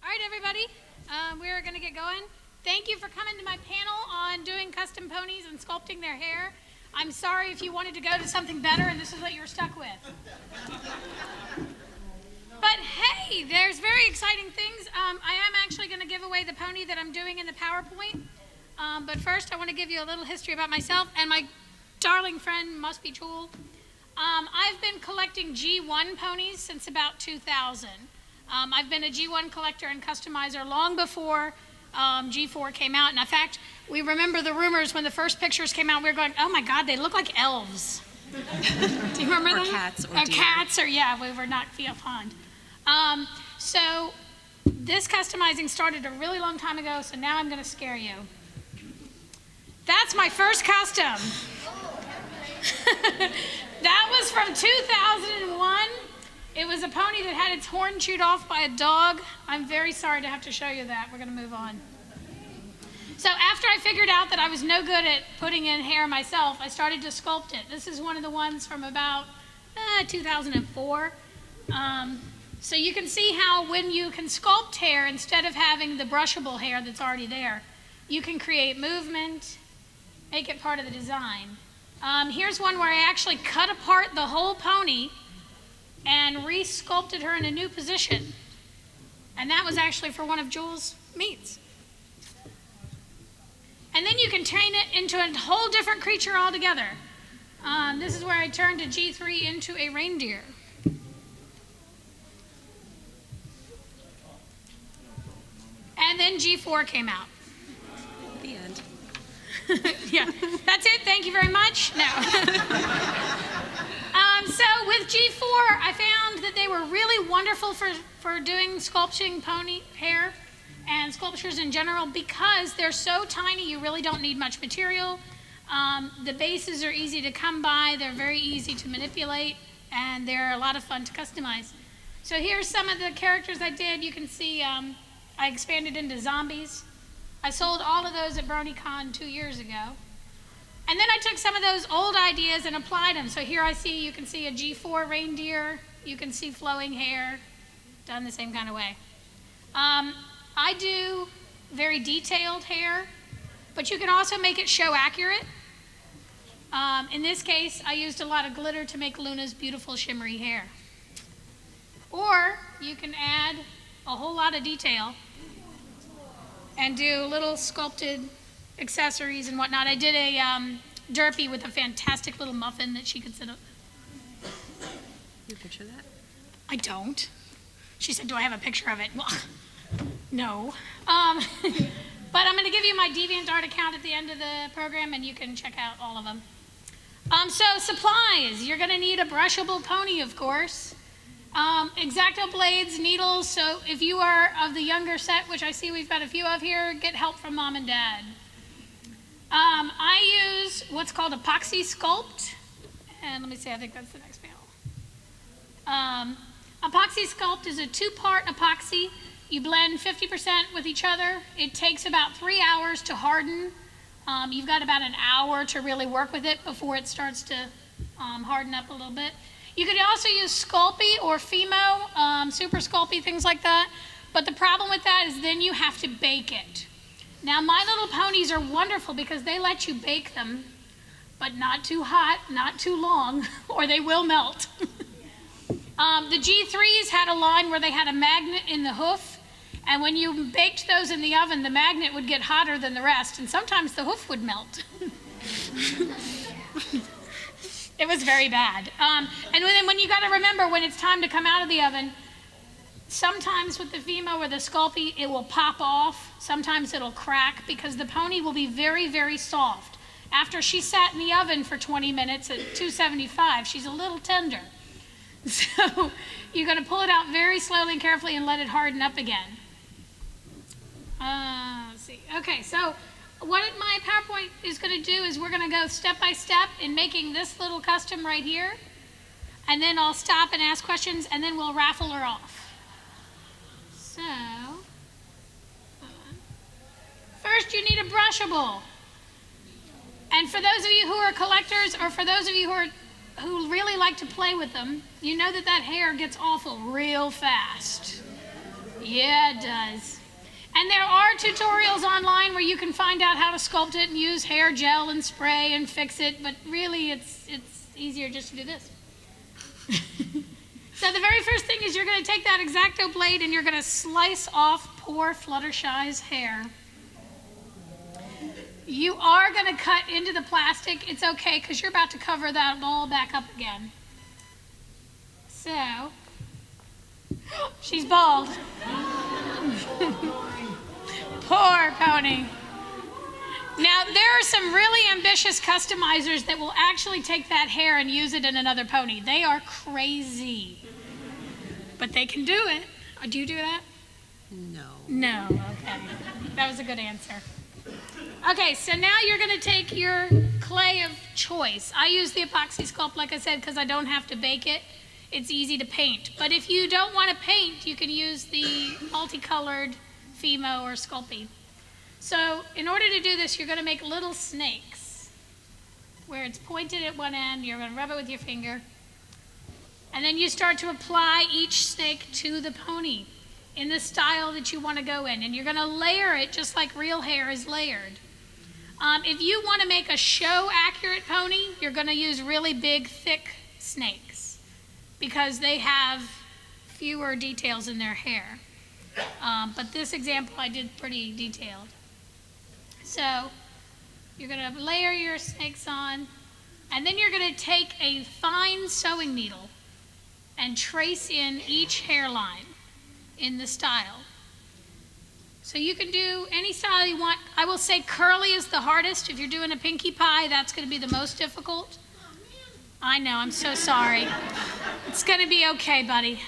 All right, everybody, we're going to get going. Thank you for coming to my panel on doing custom ponies and sculpting their hair. I'm sorry if you wanted to go to something better and this is what you were stuck with. But hey, there's very exciting things. I am actually going to give away the pony that I'm doing in the PowerPoint. But first, I want to give you a little history about myself and my darling friend, Must Be Jewel. I've been collecting G1 ponies since about 2000. I've been a G1 collector and customizer long before G4 came out. And in fact, we remember the rumors when the first pictures came out, we were going, oh my God, they look like elves. Do you remember that? Or cats or deer. Cats, or yeah, we were not fond. So this customizing started a really long time ago, so now I'm going to scare you. That's my first custom. That was from 2001. It was a pony that had its horn chewed off by a dog. I'm very sorry to have to show you that. We're going to move on. So after I figured out that I was no good at putting in hair myself, I started to sculpt it. This is one of the ones from about 2004. So you can see how when you can sculpt hair, instead of having the brushable hair that's already there, you can create movement, make it part of the design. Here's one where I actually cut apart the whole pony and re-sculpted her in a new position. And that was actually for one of Jewel's meets. And then you can turn it into a whole different creature altogether. This is where I turned a G3 into a reindeer. And then G4 came out. The end. Yeah, that's it. Thank you very much. No. So with G4, I found that they were really wonderful for doing sculpting pony hair and sculptures in general because they're so tiny, you really don't need much material. The bases are easy to come by, they're very easy to manipulate, and they're a lot of fun to customize. So here's some of the characters I did. You can see I expanded into zombies. I sold all of those at BronyCon 2 years ago. And then I took some of those old ideas and applied them. So here you can see a G4 reindeer. You can see flowing hair done the same kind of way. I do very detailed hair, but you can also make it show accurate. In this case, I used a lot of glitter to make Luna's beautiful shimmery hair. Or you can add a whole lot of detail and do little sculpted accessories and whatnot. I did a derpy with a fantastic little muffin that she could sit up. You picture that? I don't. She said, do I have a picture of it? Well, no. But I'm going to give you my DeviantArt account at the end of the program, and you can check out all of them. So supplies. You're going to need a brushable pony, of course. X-Acto blades, needles, so if you are of the younger set, which I see we've got a few of here, get help from mom and dad. I use what's called epoxy sculpt, and let me see, I think that's the next panel. Epoxy sculpt is a 2-part epoxy. You blend 50% with each other. It takes about 3 hours to harden. You've got about an hour to really work with it before it starts to harden up a little bit. You could also use Sculpey or Fimo, Super Sculpey, things like that. But the problem with that is then you have to bake it. Now, My Little Ponies are wonderful because they let you bake them, but not too hot, not too long, or they will melt. The G3s had a line where they had a magnet in the hoof, and when you baked those in the oven, the magnet would get hotter than the rest, and sometimes the hoof would melt. It was very bad. And then when you got to remember when it's time to come out of the oven, sometimes with the Fimo or the Sculpey, it will pop off. Sometimes it'll crack because the pony will be very, very soft. After she sat in the oven for 20 minutes at 275, she's a little tender. So you're going to pull it out very slowly and carefully and let it harden up again. Let's see. Okay, so what my PowerPoint is going to do is we're going to go step by step in making this little custom right here. And then I'll stop and ask questions, and then we'll raffle her off. So, first you need a brushable. And for those of you who are collectors, or for those of you who really like to play with them, you know that hair gets awful real fast. Yeah, it does. And there are tutorials online where you can find out how to sculpt it and use hair gel and spray and fix it, but really it's easier just to do this. So the very first thing is you're going to take that X-Acto blade and you're going to slice off poor Fluttershy's hair. You are going to cut into the plastic. It's okay because you're about to cover that all back up again. So, she's bald. Poor pony. Now, there are some really ambitious customizers that will actually take that hair and use it in another pony. They are crazy. But they can do it. Do you do that? No. No, okay. That was a good answer. Okay, so now you're going to take your clay of choice. I use the epoxy sculpt, like I said, because I don't have to bake it. It's easy to paint. But if you don't want to paint, you can use the multicolored Fimo or Sculpting. So in order to do this, you're going to make little snakes where it's pointed at one end. You're going to rub it with your finger. And then you start to apply each snake to the pony in the style that you want to go in. And you're going to layer it just like real hair is layered. If you want to make a show-accurate pony, you're going to use really big, thick snakes because they have fewer details in their hair. But this example I did pretty detailed. So you're going to layer your snakes on, and then you're going to take a fine sewing needle and trace in each hairline in the style. So you can do any style you want. I will say curly is the hardest. If you're doing a Pinkie Pie, that's going to be the most difficult. I know, I'm so sorry. It's going to be okay, buddy.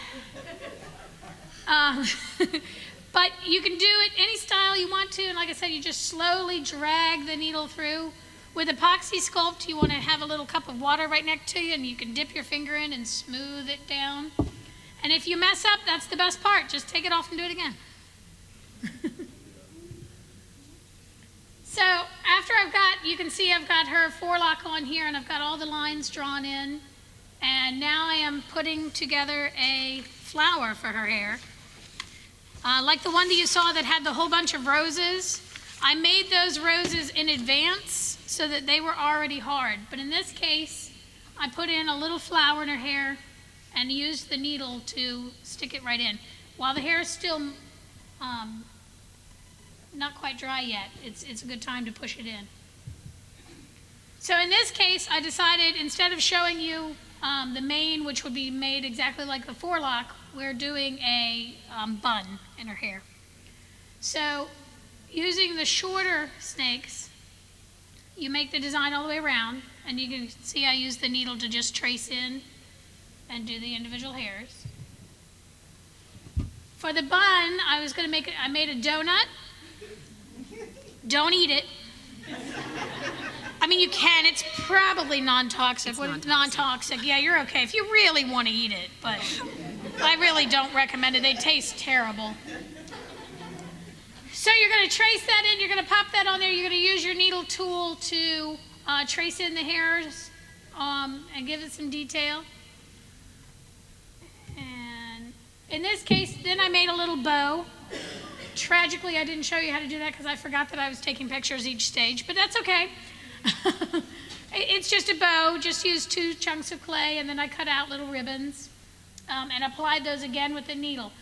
But you can do it any style you want to, and like I said, you just slowly drag the needle through. With epoxy sculpt, you want to have a little cup of water right next to you, and you can dip your finger in and smooth it down. And if you mess up, that's the best part. Just take it off and do it again. So after you can see I've got her forelock on here, and I've got all the lines drawn in. And now I am putting together a flower for her hair. Like the one that you saw that had the whole bunch of roses. I made those roses in advance so that they were already hard. But in this case, I put in a little flower in her hair and used the needle to stick it right in. While the hair is still not quite dry yet, it's a good time to push it in. So in this case, I decided instead of showing you the mane, which would be made exactly like the forelock, we're doing a bun in her hair. So using the shorter snakes, you make the design all the way around, and you can see I use the needle to just trace in and do the individual hairs. For the bun, I made a donut. Don't eat it. I mean, you can. It's probably non-toxic. It's non-toxic. Yeah, you're okay if you really want to eat it, but I really don't recommend it. They taste terrible. So you're going to trace that in. You're going to pop that on there. You're going to use your needle tool to trace in the hairs and give it some detail. And in this case, then I made a little bow. Tragically, I didn't show you how to do that because I forgot that I was taking pictures each stage, but that's okay. It's just a bow. Just use 2 chunks of clay, and then I cut out little ribbons and applied those again with the needle.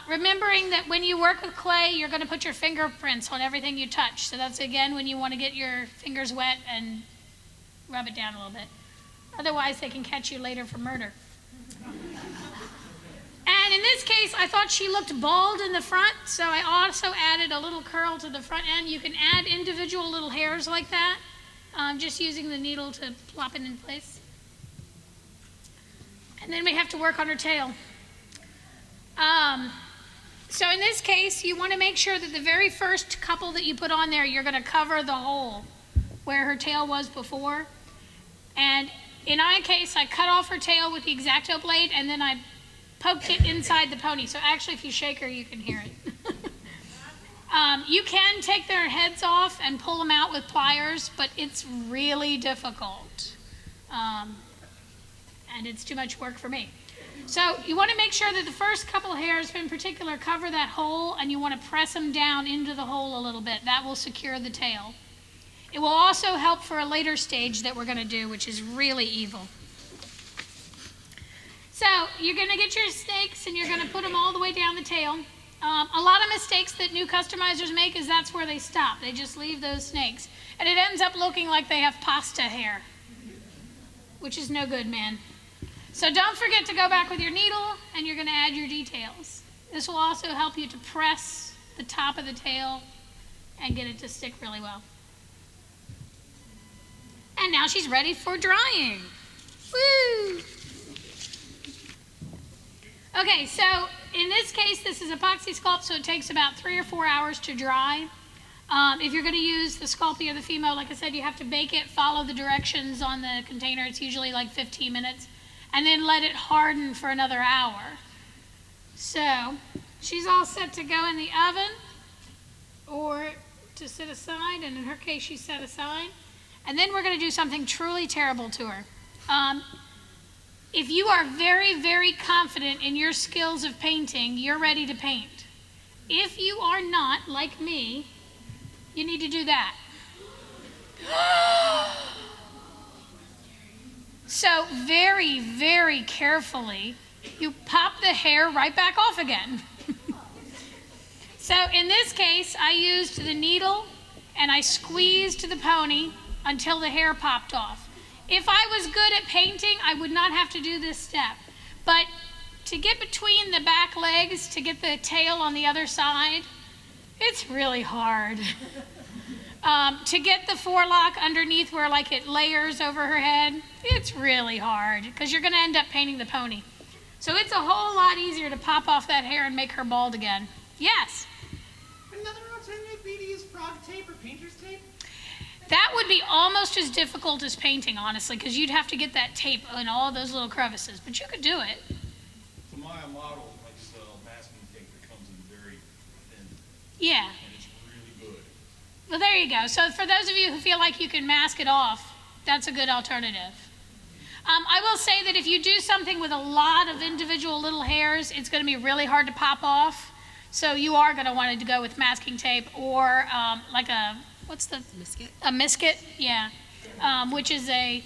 Remembering that when you work with clay, you're going to put your fingerprints on everything you touch. So that's, again, when you want to get your fingers wet and rub it down a little bit. Otherwise, they can catch you later for murder. And in this case, I thought she looked bald in the front, so I also added a little curl to the front end. You can add individual little hairs like that, just using the needle to plop it in place. And then we have to work on her tail. So in this case, you want to make sure that the very first couple that you put on there, you're going to cover the hole where her tail was before. And in my case, I cut off her tail with the X-Acto blade, and then I poked it inside the pony. So actually, if you shake her, you can hear it. You can take their heads off and pull them out with pliers, but it's really difficult. And it's too much work for me. So you want to make sure that the first couple hairs in particular cover that hole, and you want to press them down into the hole a little bit. That will secure the tail. It will also help for a later stage that we're going to do, which is really evil. So you're going to get your snakes and you're going to put them all the way down the tail. A lot of mistakes that new customizers make is that's where they stop. They just leave those snakes. And it ends up looking like they have pasta hair, which is no good, man. So don't forget to go back with your needle and you're going to add your details. This will also help you to press the top of the tail and get it to stick really well. And now she's ready for drying. Woo! Okay, so in this case, this is epoxy sculpt, so it takes about 3 or 4 hours to dry. If you're going to use the Sculpey or the Fimo, like I said, you have to bake it, follow the directions on the container. It's usually like 15 minutes, and then let it harden for another hour. So she's all set to go in the oven or to sit aside, and in her case, she's set aside. And then we're going to do something truly terrible to her. If you are very, very confident in your skills of painting, you're ready to paint. If you are not, like me, you need to do that. So very, very carefully, you pop the hair right back off again. So in this case, I used the needle and I squeezed the pony until the hair popped off. If I was good at painting, I would not have to do this step. But to get between the back legs, to get the tail on the other side, it's really hard. To get the forelock underneath where like it layers over her head, it's really hard because you're going to end up painting the pony. So it's a whole lot easier to pop off that hair and make her bald again. Yes? Another alternative be to use frog tape or painter's tape? That would be almost as difficult as painting, honestly, because you'd have to get that tape in all those little crevices, but you could do it. So my model likes masking tape that comes in very thin. Yeah. And it's really good. Well, there you go. So for those of you who feel like you can mask it off, that's a good alternative. I will say that if you do something with a lot of individual little hairs, it's going to be really hard to pop off. So you are going to want to go with masking tape or like a, what's the? Misket. A misket, yeah. Which is they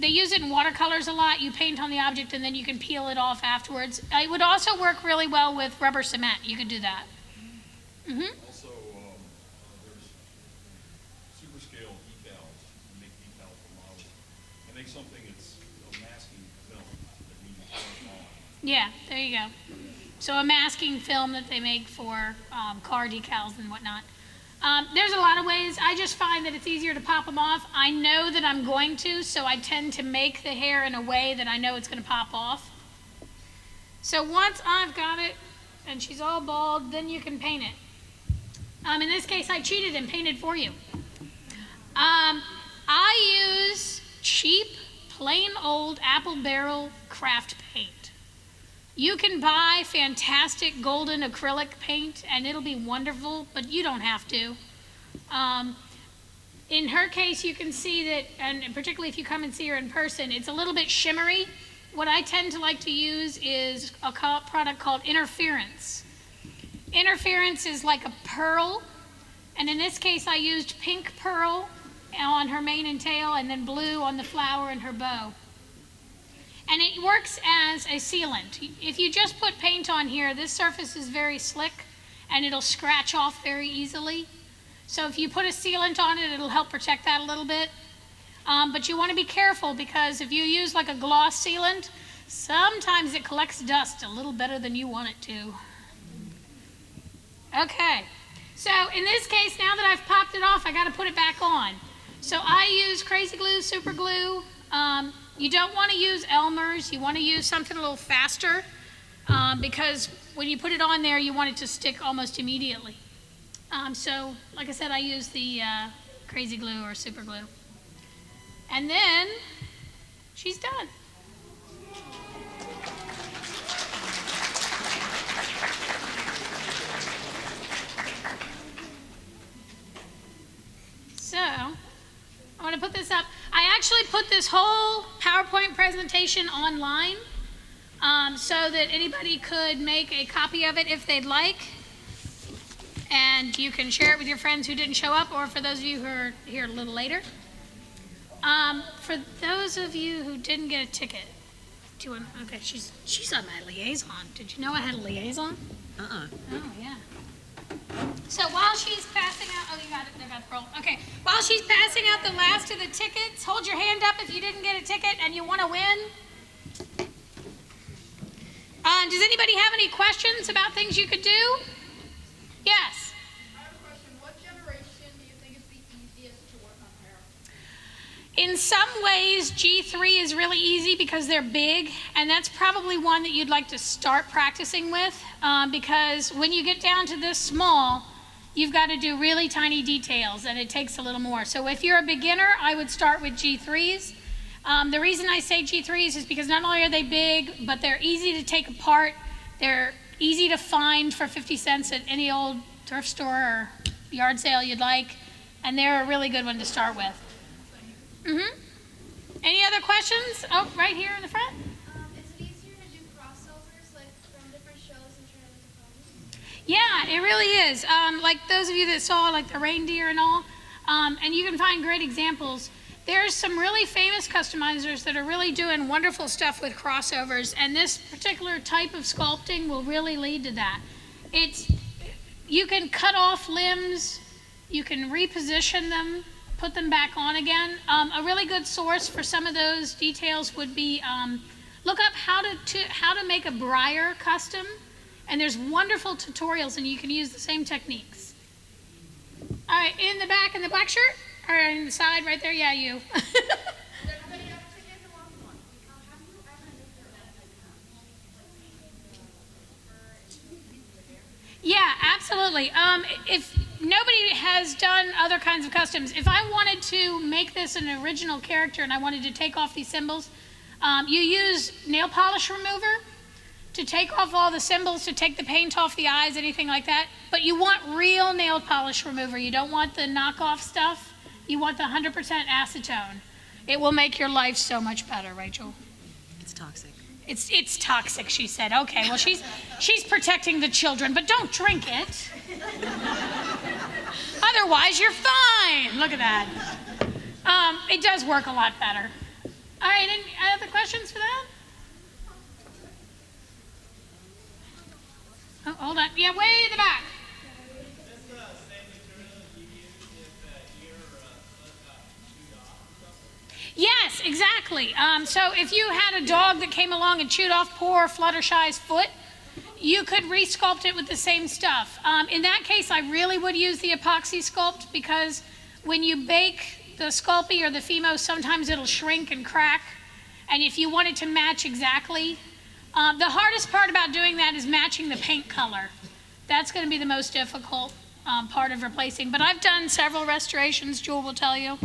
use it in watercolors a lot. You paint on the object and then you can peel it off afterwards. It would also work really well with rubber cement. You could do that. Mm-hmm. Also, there's super scale decals. You make decals for models. I make something that's a masking film that you can put on. Yeah, there you go. So a masking film that they make for car decals and whatnot. There's a lot of ways. I just find that it's easier to pop them off. I know that I'm going to, so I tend to make the hair in a way that I know it's going to pop off. So once I've got it and she's all bald, then you can paint it. In this case, I cheated and painted for you. I use cheap, plain old apple barrel craft paint. You can buy fantastic golden acrylic paint and it'll be wonderful, but you don't have to. In her case, you can see that, and particularly if you come and see her in person, it's a little bit shimmery. What I tend to like to use is a product called Interference. Interference is like a pearl, and in this case I used pink pearl on her mane and tail and then blue on the flower and her bow. And it works as a sealant. If you just put paint on here, this surface is very slick and it'll scratch off very easily. So if you put a sealant on it, it'll help protect that a little bit. But you want to be careful because if you use like a gloss sealant, sometimes it collects dust a little better than you want it to. Okay, so in this case, now that I've popped it off, I got to put it back on. So I use Crazy Glue, Super Glue. You don't want to use Elmer's. You want to use something a little faster because when you put it on there, you want it to stick almost immediately. So, like I said, I use the Crazy Glue or Super Glue. And then she's done. So, I want to put this up. I actually put this whole PowerPoint presentation online. so that anybody could make a copy of it if they'd like. And you can share it with your friends who didn't show up, or for those of you who are here a little later. For those of you who didn't get a ticket, do you want, okay, she's on my liaison. Did you know I had a liaison? Uh-uh. Oh, yeah. So while she's passing out, oh, you got it, they got the roll. Okay, while she's passing out the last of the tickets, hold your hand up if you didn't get a ticket and you want to win. Does anybody have any questions about things you could do? Yes. I have a question. What generation do you think is the easiest to work on hair? In some ways, G3 is really easy because they're big, and that's probably one that you'd like to start practicing with, because when you get down to this small, you've got to do really tiny details, and it takes a little more. So if you're a beginner, I would start with G3s. The reason I say G3s is because not only are they big, but they're easy to take apart. They're easy to find for 50 cents at any old thrift store or yard sale you'd like, and they're a really good one to start with. Any other questions? Oh, right here in the front. Is it easier to do crossovers, like from different shows and turn it into ponies? Yeah, it really is. Like those of you that saw like the reindeer and all, and you can find great examples. There's some really famous customizers that are really doing wonderful stuff with crossovers, and this particular type of sculpting will really lead to that. You can cut off limbs, you can reposition them, put them back on again. A really good source for some of those details would be look up how to make a briar custom, and there's wonderful tutorials, and you can use the same techniques. All right, in the back in the black shirt. Or on the side right there, yeah, you. Yeah, absolutely. If nobody has done other kinds of customs, if I wanted to make this an original character and I wanted to take off these symbols, you use nail polish remover to take off all the symbols, to take the paint off the eyes, anything like that. But you want real nail polish remover. You don't want the knockoff stuff. You want the 100% acetone. It will make your life so much better, Rachel. It's toxic. It's toxic, she said. Okay, well, she's protecting the children, but don't drink it. Otherwise, you're fine. Look at that. It does work a lot better. All right, any other questions for that? Oh, hold on. Yeah, way in the back. Yes, exactly. So if you had a dog that came along and chewed off poor Fluttershy's foot, you could re-sculpt it with the same stuff. In that case, I really would use the epoxy sculpt, because when you bake the Sculpey or the Fimo, sometimes it'll shrink and crack. And if you want it to match exactly, the hardest part about doing that is matching the paint color. That's going to be the most difficult part of replacing. But I've done several restorations, Jewel will tell you.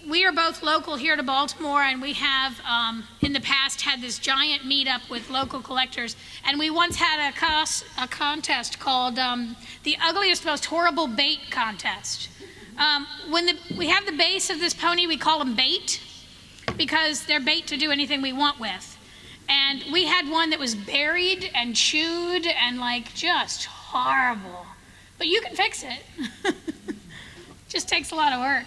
We are both local here to Baltimore, and we have in the past had this giant meetup with local collectors, and we once had a contest called the Ugliest Most Horrible Bait Contest. When we have the base of this pony, we call them bait, because they're bait to do anything we want with. And we had one that was buried and chewed and like just horrible. But you can fix it. Just takes a lot of work.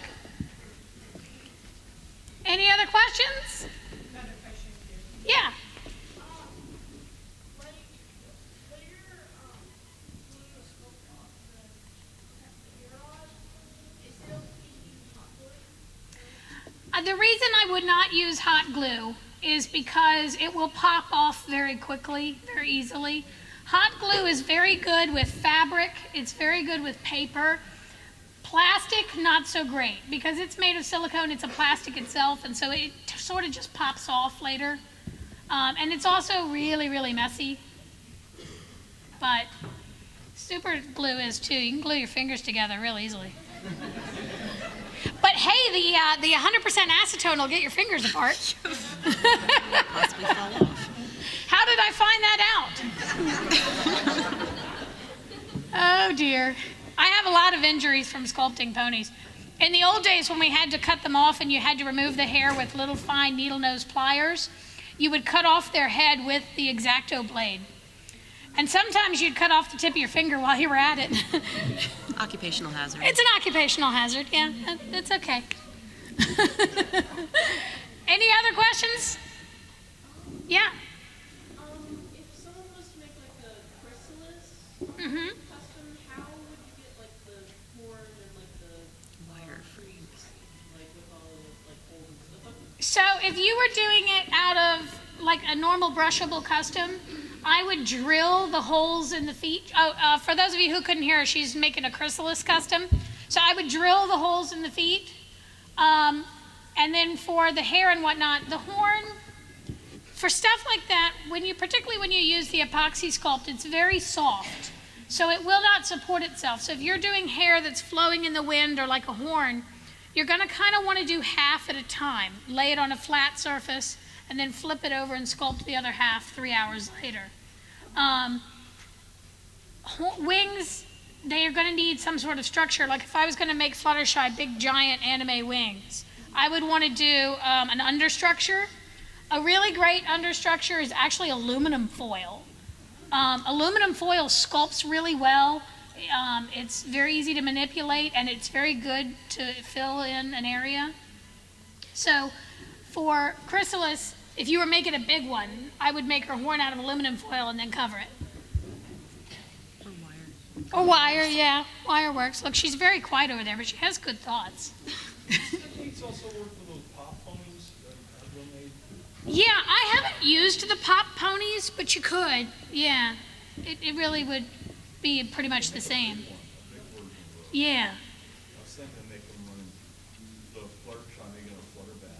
Any other questions? Another question here. Yeah. When you're doing a sculpt off the hair on, is it okay to use hot glue? The reason I would not use hot glue is because it will pop off very quickly, very easily. Hot glue is very good with fabric. It's very good with paper. Plastic, not so great, because it's made of silicone. It's a plastic itself, and so it sort of just pops off later. And it's also really, really messy. But super glue is too. You can glue your fingers together real easily. But hey, the 100% acetone will get your fingers apart. Possibly fall off. How did I find that out? Oh dear. I have a lot of injuries from sculpting ponies. In the old days when we had to cut them off and you had to remove the hair with little fine needle nose pliers, you would cut off their head with the X-Acto blade. And sometimes you'd cut off the tip of your finger while you were at it. Occupational hazard. It's an occupational hazard, yeah, it's okay. Any other questions? Yeah. If someone was to make like a chrysalis Mm-hmm. custom, how would you get like the horn and like the Wire frames. like with all the like holes and stuff? So if you were doing it out of like a normal brushable custom, I would drill the holes in the feet. For those of you who couldn't hear her, she's making a chrysalis custom. So I would drill the holes in the feet. And then for the hair and whatnot, the horn, for stuff like that, particularly when you use the epoxy sculpt, it's very soft. So it will not support itself. So if you're doing hair that's flowing in the wind or like a horn, you're gonna kind of want to do half at a time. Lay it on a flat surface and then flip it over and sculpt the other half 3 hours later. Wings, they are going to need some sort of structure. Like if I was going to make Fluttershy big giant anime wings, I would want to do an understructure. A really great understructure is actually aluminum foil. Aluminum foil sculpts really well. It's very easy to manipulate, and it's very good to fill in an area. So for chrysalis, if you were making a big one, I would make her horn out of aluminum foil and then cover it. Or wire. Or wire, yeah. Wire works. Look, she's very quiet over there, but she has good thoughts. Techniques also work for those pop ponies that Hasbro made. Yeah, I haven't used the pop ponies, but you could. Yeah. It really would be pretty much the same. Yeah. I was thinking they can run the Fluttershy, making a flutter bag.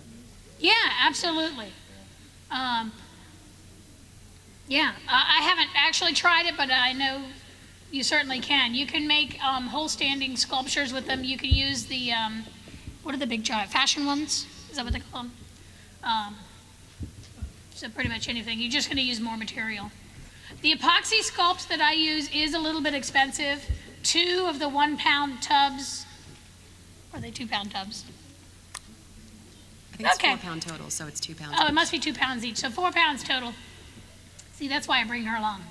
Yeah, absolutely. Yeah, I haven't actually tried it, but I know you certainly can. You can make whole standing sculptures with them. You can use the, what are the big giant fashion ones? Is that what they call them? So pretty much anything. You're just going to use more material. The epoxy sculpt that I use is a little bit expensive. 2 of the 1 pound tubs, or are they 2 pound tubs? I think it's Okay. 4 pound total, so it's 2 pounds. Oh, it must be 2 pounds each, so 4 pounds total. See, that's why I bring her along.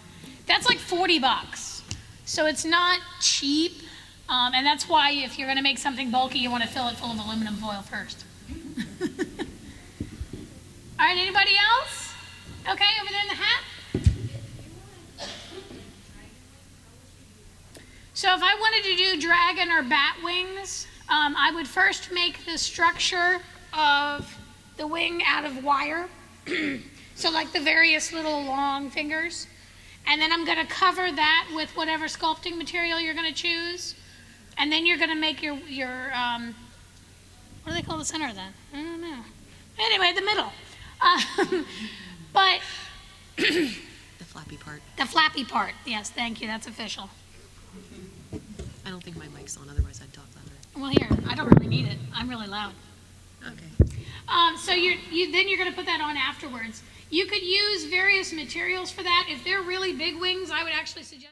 That's like $40, so it's not cheap, and that's why if you're going to make something bulky, you want to fill it full of aluminum foil first. All right, anybody else? Okay, over there in the hat. So if I wanted to do dragon or bat wings, I would first make the structure of the wing out of wire. So like the various little long fingers. And then I'm going to cover that with whatever sculpting material you're going to choose. And then you're going to make your what do they call the center of that? I don't know. Anyway, the middle. But The flappy part. the flappy part. Yes, thank you. That's official. I don't think my mic's on, otherwise I'd talk louder. Well, here, I don't really need it. I'm really loud. Okay. So then you're going to put that on afterwards. You could use various materials for that. If they're really big wings, I would actually suggest